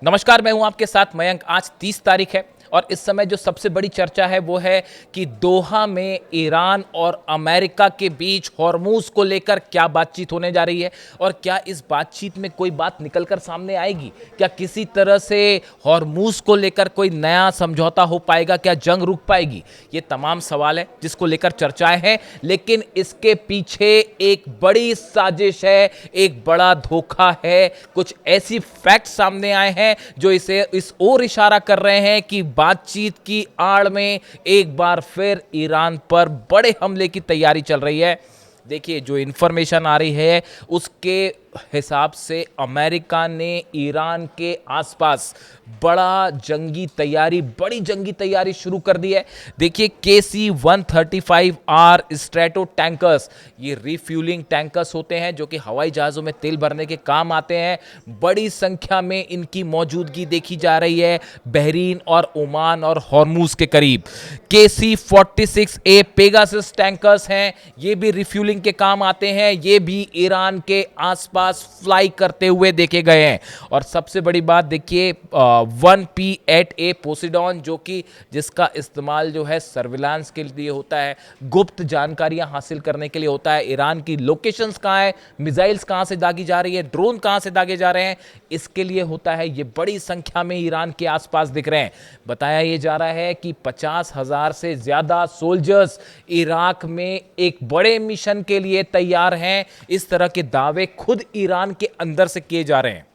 नमस्कार, मैं हूं आपके साथ मयंक। आज 30 तारीख है और इस समय जो सबसे बड़ी चर्चा है वो है कि दोहा में ईरान और अमेरिका के बीच हॉर्मूज को लेकर क्या बातचीत होने जा रही है और क्या इस बातचीत में कोई बात निकलकर सामने आएगी। क्या किसी तरह से हॉर्मूज को लेकर कोई नया समझौता हो पाएगा, क्या जंग रुक पाएगी। ये तमाम सवाल है जिसको लेकर चर्चाएं हैं, लेकिन इसके पीछे एक बड़ी साजिश है, एक बड़ा धोखा है। कुछ ऐसी फैक्ट सामने आए हैं जो इसे इस ओर इशारा कर रहे हैं कि बातचीत की आड़ में एक बार फिर ईरान पर बड़े हमले की तैयारी चल रही है। देखिए, जो इन्फॉर्मेशन आ रही है उसके हिसाब से अमेरिका ने ईरान के आसपास बड़ी जंगी तैयारी शुरू कर दी है। देखिए, KC-135R स्ट्रेटो टैंकर्स, ये रिफ्यूलिंग टैंकर्स होते हैं जो कि हवाई जहाज़ों में तेल भरने के काम आते हैं। बड़ी संख्या में इनकी मौजूदगी देखी जा रही है बहरीन और ओमान और हॉर्मूज के करीब। KC-46A पेगासस टैंकर्स हैं, ये भी रिफ्यूलिंग के काम आते हैं। ये भी ईरान के आसपास फ्लाई करते हुए देखे गए हैं। और सबसे बड़ी बात देखिए, 1P-8A पोसिडॉन, जो कि जिसका इस्तेमाल जो है सर्विलांस के लिए होता है, गुप्त जानकारियां हासिल करने के लिए होता है। ईरान की लोकेशंस कहां है, मिसाइल्स कहां से दागी जा रही है, ड्रोन कहां से दागे जा रहे हैं, इसके लिए होता है। ये बड़ी संख्या में ईरान के आसपास दिख रहे हैं। बताया यह जा रहा है कि 50,000 से ज्यादा सोल्जर्स इराक में एक बड़े मिशन के लिए तैयार हैं। इस तरह के दावे खुद ईरान के अंदर से किए जा रहे हैं।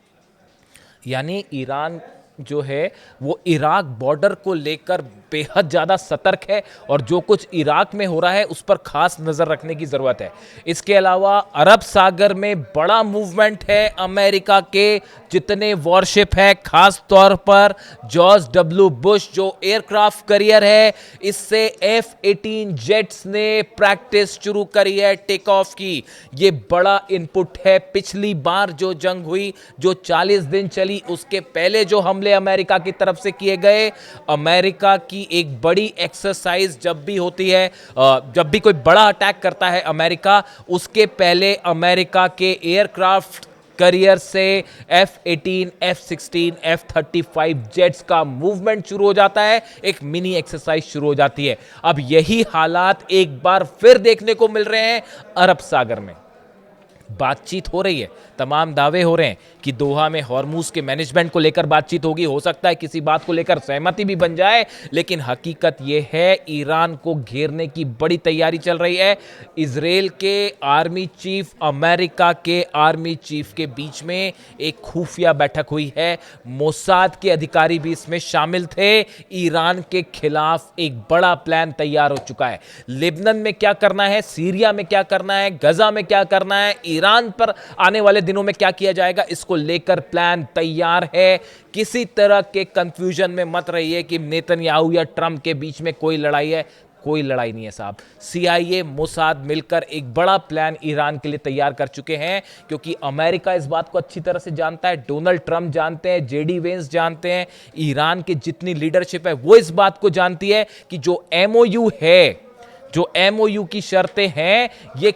यानी ईरान जो है वो इराक बॉर्डर को लेकर बेहद ज़्यादा सतर्क है और जो कुछ इराक में हो रहा है उस पर खास नज़र रखने की ज़रूरत है। इसके अलावा अरब सागर में बड़ा मूवमेंट है। अमेरिका के जितने वॉरशिप हैं, खास तौर पर जॉर्ज डब्ल्यू बुश जो एयरक्राफ्ट कैरियर है, इससे F-18 जेट्स ने प्रैक्टिस शुरू करी है टेक ऑफ की। ये बड़ा इनपुट है। पिछली बार जो जंग हुई, जो 40 दिन चली, उसके पहले जो हमले अमेरिका की तरफ से किए गए, अमेरिका की एक बड़ी एक्सरसाइज जब भी होती है, जब भी कोई बड़ा अटैक करता है अमेरिका, उसके पहले अमेरिका के एयरक्राफ्ट कैरियर से F-18, F-16, F-35 जेट्स का मूवमेंट शुरू हो जाता है। एक मिनी एक्सरसाइज शुरू हो जाती है। अब यही हालात एक बार फिर देखने को मिल रहे हैं अरब सागर में। बातचीत हो रही है, तमाम दावे हो रहे हैं कि दोहा में हॉर्मूज के मैनेजमेंट को लेकर बातचीत होगी। हो सकता है किसी बात को लेकर सहमति भी बन जाए, लेकिन हकीकत यह है ईरान को घेरने की बड़ी तैयारी चल रही है। इजराइल के आर्मी चीफ, अमेरिका के आर्मी चीफ के बीच में एक खुफिया बैठक हुई है। मोसाद के अधिकारी भी इसमें शामिल थे। ईरान के खिलाफ एक बड़ा प्लान तैयार हो चुका है। लेबनान में क्या करना है, सीरिया में क्या करना है, गजा में क्या करना है, ईरान पर आने वाले दिनों में क्या किया जाएगा, इसको लेकर प्लान तैयार है। किसी तरह के कंफ्यूजन में मत रहिए कि नेतन्याहू या ट्रंप के बीच में कोई लड़ाई है। कोई लड़ाई नहीं है साहब। CIA, मोसाद मिलकर एक बड़ा प्लान ईरान के लिए तैयार कर चुके हैं, क्योंकि अमेरिका इस बात को अच्छी तरह से जानता है, डोनाल्ड ट्रंप जानते हैं, JD वेंस जानते हैं, ईरान की जितनी लीडरशिप है वो इस बात को जानती है कि जो MOU है, जो MOU की शर्तें हैं, ये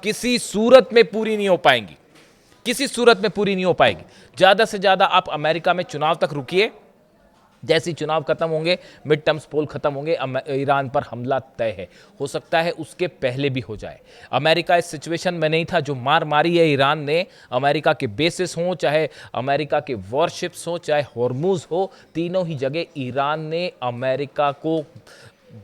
किसी सूरत में पूरी नहीं हो पाएंगी। किसी सूरत में पूरी नहीं हो पाएगी। ज्यादा से ज्यादा आप अमेरिका में चुनाव तक रुकिए। जैसे चुनाव खत्म होंगे, मिड टर्म्स पोल खत्म होंगे, ईरान पर हमला तय है। हो सकता है उसके पहले भी हो जाए। अमेरिका इस सिचुएशन में नहीं था। जो मार मारी है ईरान ने, अमेरिका के बेसिस हों, चाहे अमेरिका के वॉरशिप्स हों, चाहे हॉर्मूज हो, तीनों ही जगह ईरान ने अमेरिका को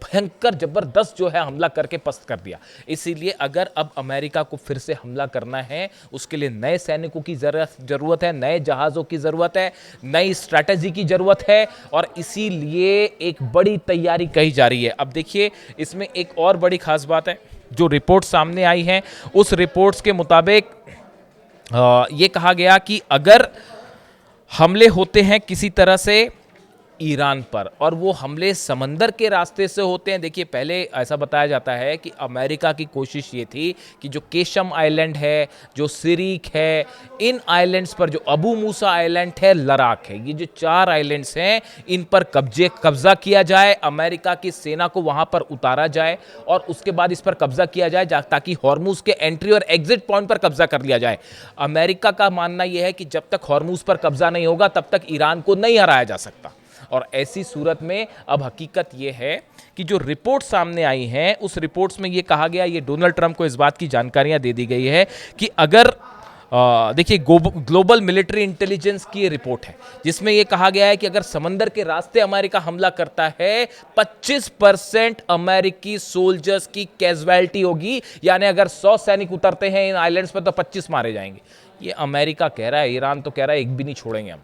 भयंकर जबरदस्त जो है हमला करके पस्त कर दिया। इसीलिए अगर अब अमेरिका को फिर से हमला करना है, उसके लिए नए सैनिकों की जरूरत है, नए जहाज़ों की ज़रूरत है, नई स्ट्रैटेजी की ज़रूरत है, और इसीलिए एक बड़ी तैयारी कही जा रही है। अब देखिए, इसमें एक और बड़ी खास बात है। जो रिपोर्ट सामने आई है, उस रिपोर्ट्स के मुताबिक ये कहा गया कि अगर हमले होते हैं किसी तरह से ईरान पर, और वो हमले समंदर के रास्ते से होते हैं। देखिए, पहले ऐसा बताया जाता है कि अमेरिका की कोशिश ये थी कि जो केशम आइलैंड है, जो सिरीक है, इन आइलैंड्स पर, जो अबू मूसा आइलैंड है, लद्दाख है, ये जो 4 आइलैंड्स हैं, इन पर कब्जा किया जाए, अमेरिका की सेना को वहां पर उतारा जाए और उसके बाद इस पर कब्जा किया जाए ताकि हॉर्मुज के एंट्री और एग्जिट पॉइंट पर कब्जा कर लिया जाए। अमेरिका का मानना यह है कि जब तक हॉर्मुज पर कब्जा नहीं होगा तब तक ईरान को नहीं हराया जा सकता। और ऐसी सूरत में अब हकीकत यह है कि जो रिपोर्ट सामने आई हैं, उस रिपोर्ट्स में यह कहा गया, ये डोनाल्ड ट्रंप को इस बात की जानकारियां दे दी गई है कि अगर देखिए, ग्लोबल मिलिट्री इंटेलिजेंस की ये रिपोर्ट है जिसमें यह कहा गया है कि अगर समंदर के रास्ते अमेरिका हमला करता है, 25% अमेरिकी सोल्जर्स की कैजुअलिटी होगी। यानी अगर 100 सैनिक उतरते हैं इन आइलैंड्स पर तो 25 मारे जाएंगे। ये अमेरिका कह रहा है, ईरान तो कह रहा है एक भी नहीं छोड़ेंगे हम।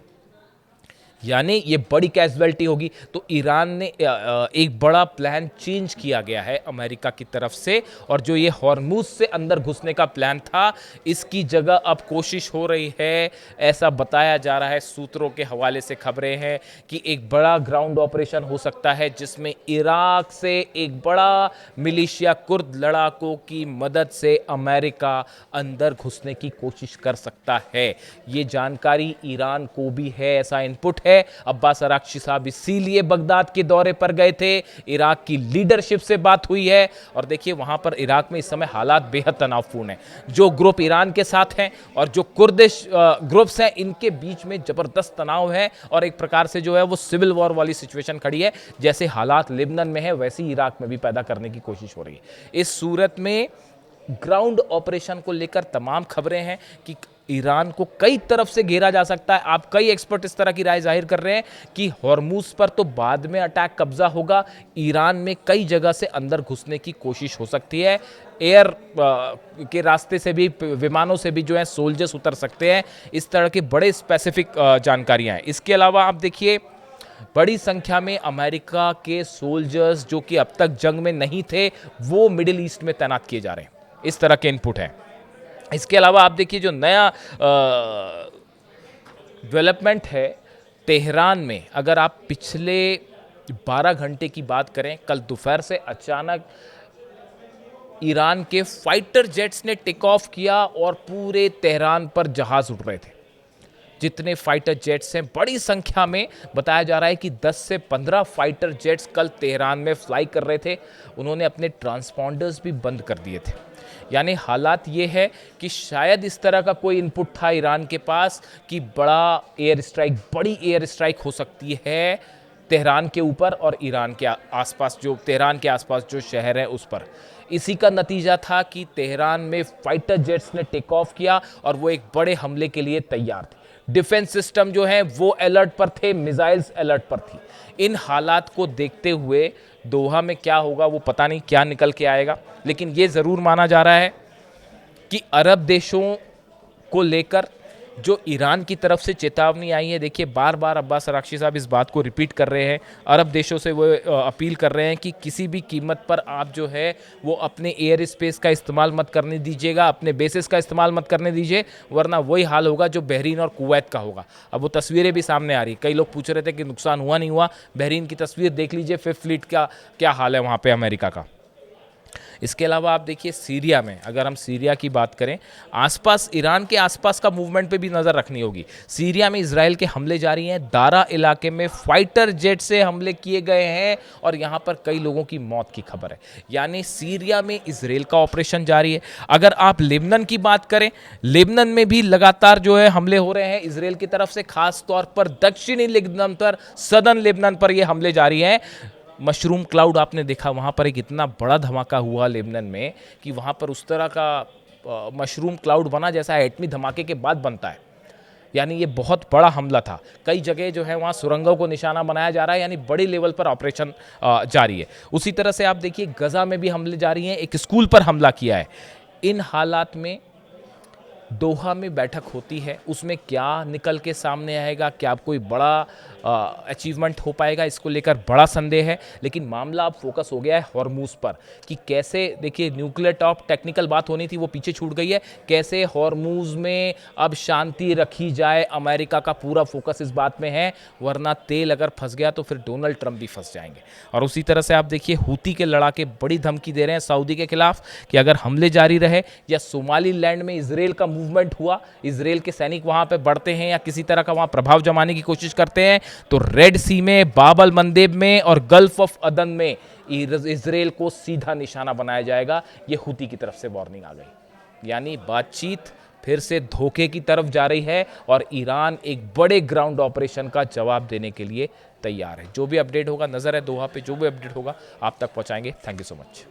यानी ये बड़ी कैजुअलिटी होगी। तो ईरान ने एक बड़ा प्लान चेंज किया गया है अमेरिका की तरफ से, और जो ये हॉर्मुज से अंदर घुसने का प्लान था, इसकी जगह अब कोशिश हो रही है, ऐसा बताया जा रहा है, सूत्रों के हवाले से खबरें हैं कि एक बड़ा ग्राउंड ऑपरेशन हो सकता है जिसमें इराक से एक बड़ा मिलिशिया कुर्द लड़ाकों की मदद से अमेरिका अंदर घुसने की कोशिश कर सकता है। ये जानकारी ईरान को भी है, ऐसा इनपुट है। अब्बास अराक्ची साहब इसीलिए बगदाद के दौरे पर गए थे, इराक की लीडरशिप से बात हुई है। और देखिए, वहां पर इराक में इस समय हालात बेहद तनावपूर्ण हैं। जो ग्रुप ईरान के साथ हैं और जो कुर्दिश ग्रुप्स हैं, इनके बीच में जबरदस्त तनाव है और एक प्रकार से जो है वो सिविल वॉर वाली सिचुएशन खड़ी है। जैसे हालात लिबनन में है वैसे ही इराक में भी पैदा करने की कोशिश हो रही है। इस सूरत में ग्राउंड ऑपरेशन को लेकर तमाम खबरें हैं कि ईरान को कई तरफ से घेरा जा सकता है। आप कई एक्सपर्ट इस तरह की राय जाहिर कर रहे हैं कि हॉर्मुज पर तो बाद में अटैक कब्जा होगा, ईरान में कई जगह से अंदर घुसने की कोशिश हो सकती है। एयर के रास्ते से भी, विमानों से भी जो है सोल्जर्स उतर सकते हैं। इस तरह के बड़े स्पेसिफिक जानकारियां हैं। इसके अलावा आप देखिए, बड़ी संख्या में अमेरिका के सोल्जर्स जो कि अब तक जंग में नहीं थे, वो मिडिल ईस्ट में तैनात किए जा रहे हैं। इस तरह के इनपुट है। इसके अलावा आप देखिए, जो नया डेवलपमेंट है तेहरान में, अगर आप पिछले 12 घंटे की बात करें, कल दोपहर से अचानक ईरान के फाइटर जेट्स ने टेक ऑफ किया और पूरे तेहरान पर जहाज उड़ रहे थे। जितने फाइटर जेट्स हैं, बड़ी संख्या में, बताया जा रहा है कि 10 से 15 फाइटर जेट्स कल तेहरान में फ्लाई कर रहे थे। उन्होंने अपने ट्रांसपॉन्डर्स भी बंद कर दिए थे। यानी हालात ये है कि शायद इस तरह का कोई इनपुट था ईरान के पास कि बड़ी एयर स्ट्राइक हो सकती है तेहरान के ऊपर और ईरान के आसपास, जो तेहरान के आसपास जो शहर है उस पर। इसी का नतीजा था कि तेहरान में फाइटर जेट्स ने टेक ऑफ किया और वो एक बड़े हमले के लिए तैयार थे। डिफेंस सिस्टम जो है वो अलर्ट पर थे, मिसाइल्स अलर्ट पर थी। इन हालात को देखते हुए दोहा में क्या होगा वो पता नहीं, क्या निकल के आएगा, लेकिन ये ज़रूर माना जा रहा है कि अरब देशों को लेकर जो ईरान की तरफ से चेतावनी आई है, देखिए बार बार अब्बास अराक्ची साहब इस बात को रिपीट कर रहे हैं। अरब देशों से वो अपील कर रहे हैं कि किसी भी कीमत पर आप जो है वो अपने एयर स्पेस का इस्तेमाल मत करने दीजिएगा, अपने बेसिस का इस्तेमाल मत करने दीजिए, वरना वही हाल होगा जो बहरीन और कुवैत का होगा। अब वो तस्वीरें भी सामने आ रही, कई लोग पूछ रहे थे कि नुकसान हुआ नहीं हुआ। बहरीन की तस्वीर देख लीजिए, 5th फ्लीट का क्या हाल है वहाँ पर अमेरिका का। इसके अलावा आप देखिए, सीरिया में, अगर हम सीरिया की बात करें, आसपास ईरान के आसपास का मूवमेंट पे भी नज़र रखनी होगी। सीरिया में इजराइल के हमले जारी हैं। दारा इलाके में फाइटर जेट से हमले किए गए हैं और यहाँ पर कई लोगों की मौत की खबर है। यानी सीरिया में इजराइल का ऑपरेशन जारी है। अगर आप लेबनान की बात करें, लेबनान में भी लगातार जो है हमले हो रहे हैं इजराइल की तरफ से, खास तौर पर दक्षिणी लेबनान पर, सदर्न लेबनान पर ये हमले जारी हैं। मशरूम क्लाउड आपने देखा, वहाँ पर एक इतना बड़ा धमाका हुआ लेबनान में कि वहाँ पर उस तरह का मशरूम क्लाउड बना जैसा एटमी धमाके के बाद बनता है। यानी ये बहुत बड़ा हमला था। कई जगह जो है वहाँ सुरंगों को निशाना बनाया जा रहा है, यानी बड़ी लेवल पर ऑपरेशन जारी है। उसी तरह से आप देखिए, गजा में भी हमले जारी हैं, एक स्कूल पर हमला किया है। इन हालात में दोहा में बैठक होती है, उसमें क्या निकल के सामने आएगा, क्या कोई बड़ा अचीवमेंट हो पाएगा, इसको लेकर बड़ा संदेह है। लेकिन मामला अब फोकस हो गया है हॉर्मूज पर कि कैसे, देखिए न्यूक्लियर टॉप टेक्निकल बात होनी थी वो पीछे छूट गई है, कैसे हॉर्मूज में अब शांति रखी जाए। अमेरिका का पूरा फोकस इस बात में है, वरना तेल अगर फंस गया तो फिर डोनाल्ड ट्रंप भी फंस जाएंगे। और उसी तरह से आप देखिए हूती के लड़ाके बड़ी धमकी दे रहे हैं सऊदी के खिलाफ कि अगर हमले जारी रहे या सोमालीलैंड में इसराइल का मूवमेंट हुआ, इसराइल के सैनिक वहां पे बढ़ते हैं या किसी तरह का वहां प्रभाव जमाने की कोशिश करते हैं, तो रेड सी में, बाब अल मंदेब में और गल्फ ऑफ अदन में इसराइल को सीधा निशाना बनाया जाएगा। ये हूती की तरफ से वार्निंग आ गई। यानी बातचीत फिर से धोखे की तरफ जा रही है और ईरान एक बड़े ग्राउंड ऑपरेशन का जवाब देने के लिए तैयार है। जो भी अपडेट होगा, नजर है दोहा पे, जो भी अपडेट होगा आप तक पहुंचाएंगे। Thank you so much.